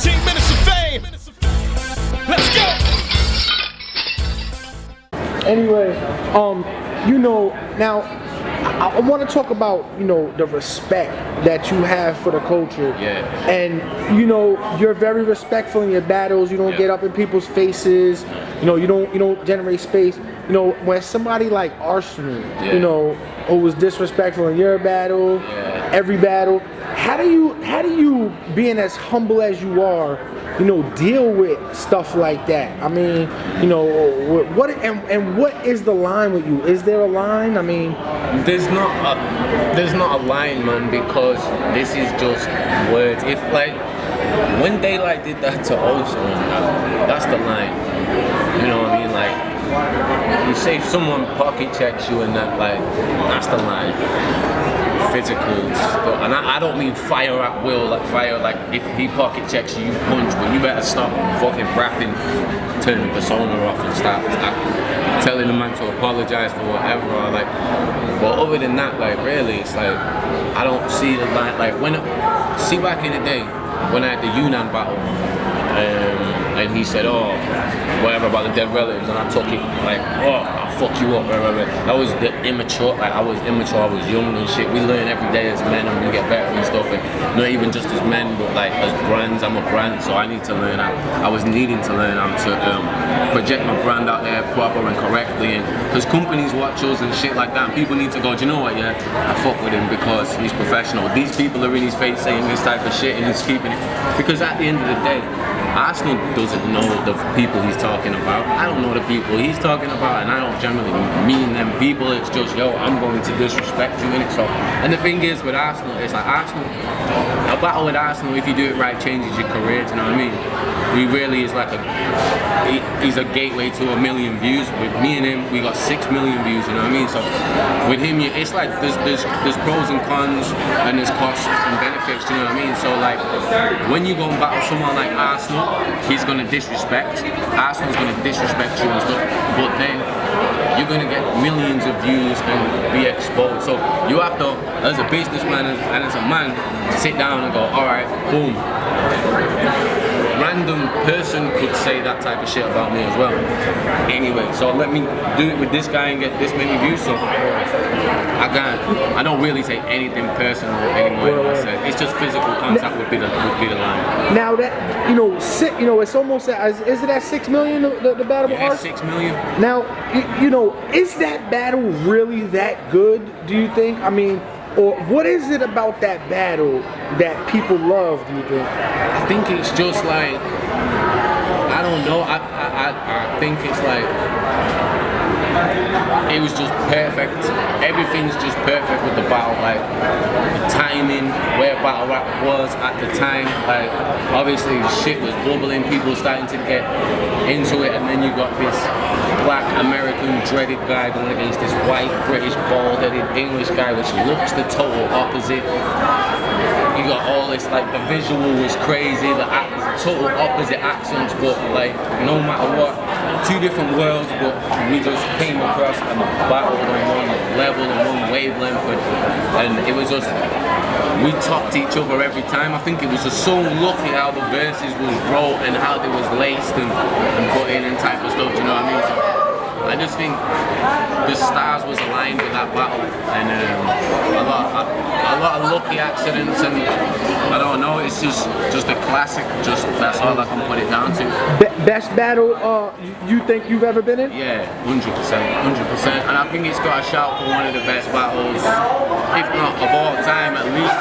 15 minutes of fame. Let's go. Anyway, you know, now I want to talk about, you know, the respect that you have for the culture. Yeah. And you know, you're very respectful in your battles. You don't get up in people's faces. You know, you don't generate space. You know, when somebody like Arsonal, you know, who was disrespectful in your battle, every battle, how do you being as humble as you are, you know, deal with stuff like that? I mean, you know, what is the line with you? Is there a line? I mean, there's not a line, man, because this is just words. If like when they like did that to Arsonal, that's the line. You know what I mean? Like, you say if someone pocket checks you and that, like, that's the line. Physical stuff. And I don't mean fire at will, like fire, like if he pocket checks you, you punch, but you better stop fucking rapping, turn the persona off and start telling the man to apologize for whatever, or like, but other than that, like really, it's like, I don't see the line, like see back in the day, when I had the Yunnan battle, and he said, oh, whatever about the dead relatives, and I took it like, oh, I'll fuck you up, right. That was the immature, like I was immature, I was young and shit. We learn every day as men and we get better and stuff, and not even just as men, but like as brands. I'm a brand, so I need to learn how, I was needing to learn how to project my brand out there proper and correctly, and because companies watch us and shit like that, and people need to go, do you know what, yeah, I fuck with him because he's professional. These people are in his face saying this type of shit and he's keeping it, because at the end of the day, Arsonal doesn't know the people he's talking about. I don't know the people he's talking about, and I don't generally mean them people. It's just, yo, I'm going to disrespect you in it. So, and the thing is with Arsonal, it's like Arsonal, a battle with Arsonal, if you do it right, changes your career. Do you know what I mean? He really is like he's a gateway to 1 million views. With me and him, we got 6 million views. You know what I mean? So with him, it's like there's pros and cons, and there's costs and benefits. Do you know what I mean? So like when you go and battle someone like Arsonal, he's gonna disrespect. Arsonal's gonna disrespect you and stuff, but then you're gonna get millions of views and be exposed. So you have to, as a businessman and as a man, sit down and go, all right, boom. Random person could say that type of shit about me as well. Anyway, so let me do it with this guy and get this many views. So I don't really take anything personal anymore. It's just physical contact would be the line. Now that it's almost is it at 6 million the battle? Yeah, 6 million. Now is that battle really that good? Do you think? I mean, or what is it about that battle that people love, do you think? I think it's just like, I don't know, I think it's like, it was just perfect. Everything's just perfect with the battle, like the timing, where battle rap was at the time. Like obviously shit was bubbling, people starting to get into it, and then you got this black American dreaded guy going against this white British bald-headed English guy, which looks the total opposite. You got all this, like the visual was crazy, the total opposite accents, but like no matter what, two different worlds, but we just came across and battled on one level and one wavelength, and it was just, we topped each other every time. I think it was just so lucky how the verses was wrote and how they was laced and put in and type of stuff, you know what I mean? So I just think the stars was aligned with that battle, and a lot of lucky accidents, and I don't know, it's just a classic, just that's all I can put it down to. Best battle you think you've ever been in? Yeah, 100%, and I think it's got a shout for one of the best battles, if not of all time, at least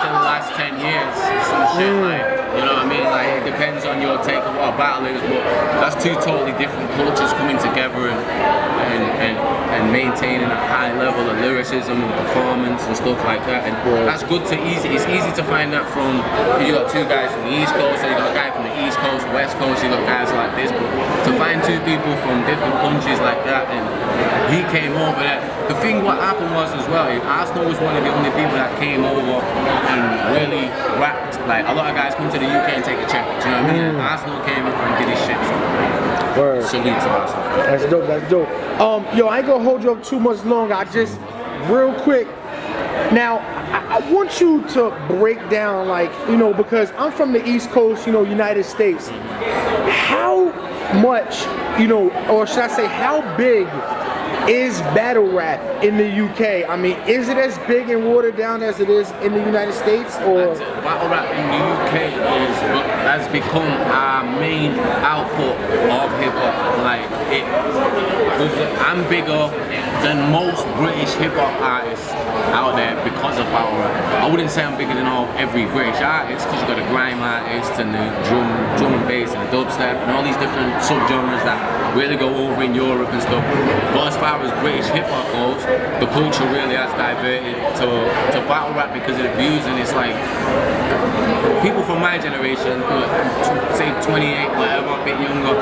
in the last 10 years, some shit like, you know what I mean? Like, it depends on your take of what a battle is, but that's two totally different cultures coming together and maintaining a high level of lyricism and performance and stuff like that. And that's good to it's easy to find that from, you got two guys from the East Coast, and you got a guy from the East Coast, West Coast, you got guys like this, but to find two people from different countries like that, and he came over there. The thing what happened was as well, Arsonal was one of the only people that came over and really rapped. Like a lot of guys come to the UK and take a check, do you know what I mean? Arsonal came over and did his shit. So Word. salute to Arsonal. That's dope. Yo, I ain't gonna hold you up too much longer. I just, real quick, Now, I want you to break down, like, you know, because I'm from the East Coast, you know, United States. How much, you know, or should I say, how big is battle rap in the UK? I mean, is it as big and watered down as it is in the United States? Or battle rap in the UK has become our main output of hip hop. Like I'm bigger than most British hip hop artists out there because of battle rap. I wouldn't say I'm bigger than every British artist, because you got the grime artists and the drum and bass and the dubstep and all these different subgenres that really go over in Europe and stuff. But as far as British hip hop goes, the culture really has diverted to battle rap because of the views, and it's like people from my generation, say 28, whatever, a bit younger,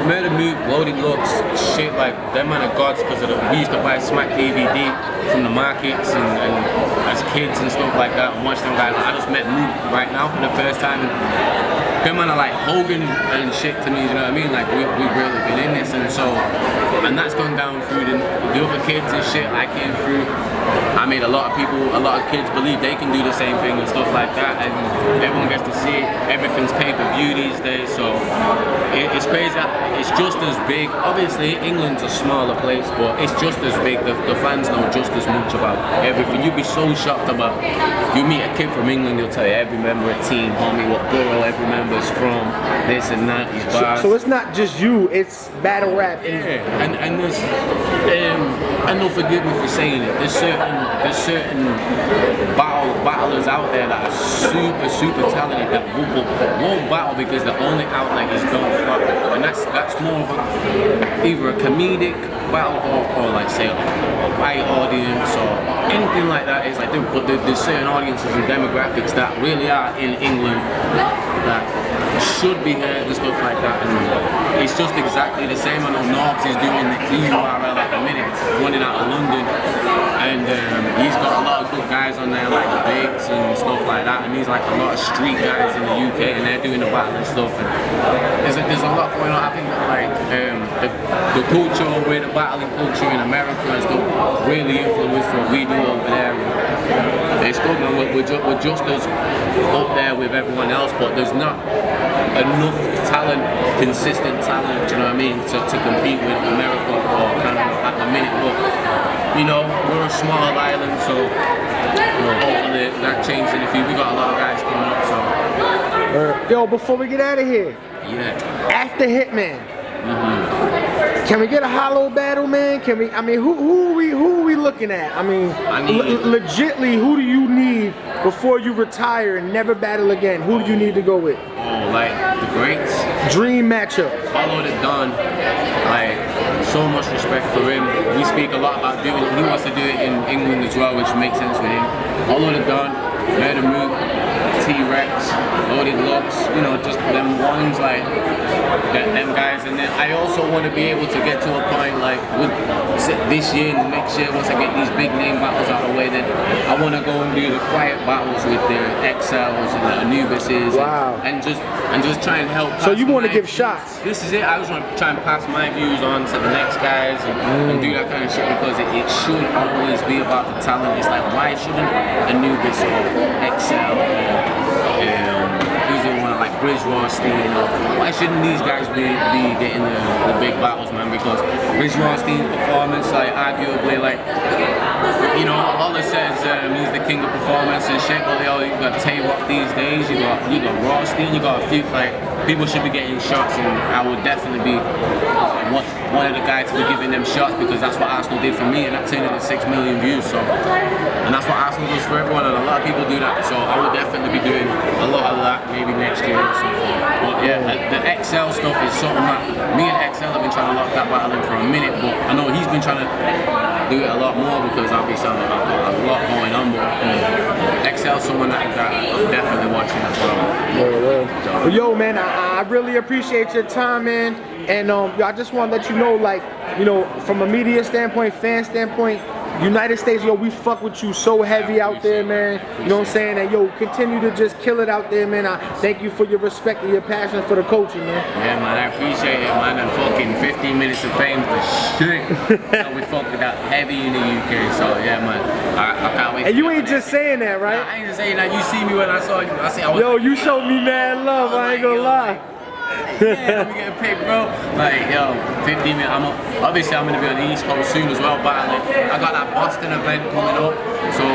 Murder Mook, Loaded Looks, shit like them man are gods because we used to buy Smack DVD from the markets and as kids and stuff like that and watch them guys. I just met Mook right now for the first time. Them man are like Hogan and shit to me, you know what I mean? Like we've really been in this, and that's gone down through the other kids and shit I came through. I made a lot of kids believe they can do the same thing and stuff like that, and everyone gets to see it. Everything's pay-per-view these days, so it's crazy. It's just as big. Obviously, England's a smaller place, but it's just as big. The fans know just as much about everything. You'd be so shocked about. You meet a kid from England, he'll tell you every member of team, homie, what borough every member's from, this and that. These bars. So it's not just you; it's battle rap. Yeah, and there's and don't forgive me for saying it. There's certain battlers out there that are super talented that won't battle because the only outlet is don't flop, and that's more of either a comedic battle or like say a white audience or anything like that. It's like there's certain audiences and demographics that really are in England that should be heard and stuff like that, and it's just exactly the same. I know Norbs is doing the EURL at the minute, running out of London, and he's got a lot of good guys on there like the Bigs and stuff like that, and he's like a lot of street guys in the UK, and they're doing the battle and stuff, and there's a lot going on. I think that like the culture with the battling culture in America and stuff really influenced what we do over there. It's good, man. We're just as up there with everyone else, but there's not enough talent, consistent talent, do you know what I mean, to compete with America or Canada at the minute. But you know, we're a small island, so hopefully that changes in the future. We got a lot of guys coming up, so. Yo, before we get out of here, after Hitman, can we get a hollow battle, man? Can we? I mean, who are we looking at? I mean, legitly, who do you need before you retire and never battle again? Who do you need to go with? Oh, like the greats. Dream matchup. Follow the Don. Like so much respect for him. We speak a lot about doing it. He wants to do it in England as well, which makes sense with him. Follow the Don. Murder Mook. T-Rex, Loaded Looks, you know, just them ones like them guys. And then I also want to be able to get to a point like with this year and next year, once I get these big name battles out of the way, then I want to go and do the quiet battles with the XLs and the Anubises. Wow. and just try and help. So you want to give shots? This is it. I just want to try and pass my views on to the next guys and do that kind of shit, because it should always be about the talent. It's like, why shouldn't Anubis or XL or who's the one like Bridge Rothstein, why shouldn't these guys be getting the big battles, man? Because Bridge Rothstein's performance, like arguably, like, you know, Lola says he's the king of performance and shit, but you got Tay-Rock these days, you got Rothstein, you got a few, like, people should be getting shots, and I would definitely be one of the guys to be giving them shots, because that's what Arsonal did for me, and that turned into 6 million views, so, and that's what Arsonal does for everyone, and a lot of people do that, so I would definitely be doing a lot of that maybe next year or something. But yeah, the XL stuff is something that me and XL have been trying to lock that battle in for a minute, but I know he's been trying to do it a lot more because obviously I've got a lot going on, but XL someone that I'm definitely watching as well. Well, yo, man, I really appreciate your time, man. And I just want to let you know, like, you know, from a media standpoint, fan standpoint, United States, yo, we fuck with you so heavy out there, man. You know what I'm saying? And yo, continue to just kill it out there, man. I thank you for your respect and your passion for the coaching, man. Yeah, man, I appreciate it, man. And fucking 15 minutes of fame for shit. You know, we fuck with that heavy in the UK, so yeah, man. I can't wait. And you ain't just saying that, right? Nah, I ain't just saying that. You see me when I saw you. I was yo, you showed me mad love. I ain't gonna lie. Yeah, let me get a pic, bro. Like, yo, 15 minutes. Obviously, I'm gonna be on the East Coast soon as well, battling. I got that Boston event coming up, so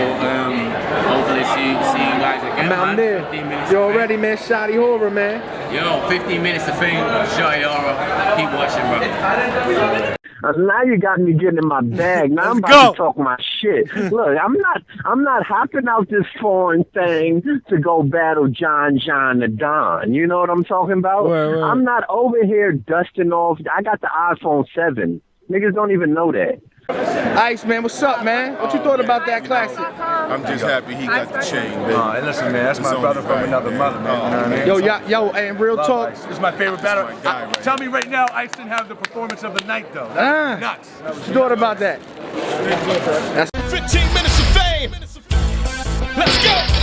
hopefully see you guys again. I'm there. 15 minutes. You already, man. Shotty Horroh, man. Yo, 15 minutes of fame. Shotty Horroh. Keep watching, bro. Now you got me getting in my bag. Now I'm about to talk my shit. Look, I'm not hopping out this foreign thing to go battle John the Don. You know what I'm talking about? Right. I'm not over here dusting off. I got the iPhone 7. Niggas don't even know that. Ice, man, what's up, man? What you thought about that classic? I'm just happy he got the chain, baby. Hey, listen, man, that's my brother from another mother, man. You know what I mean? Yo, and real talk. This is my favorite battle. my guy right Tell me right now, Ice didn't have the performance of the night, though. Nuts. What you thought about that? 15 minutes of fame. Let's go.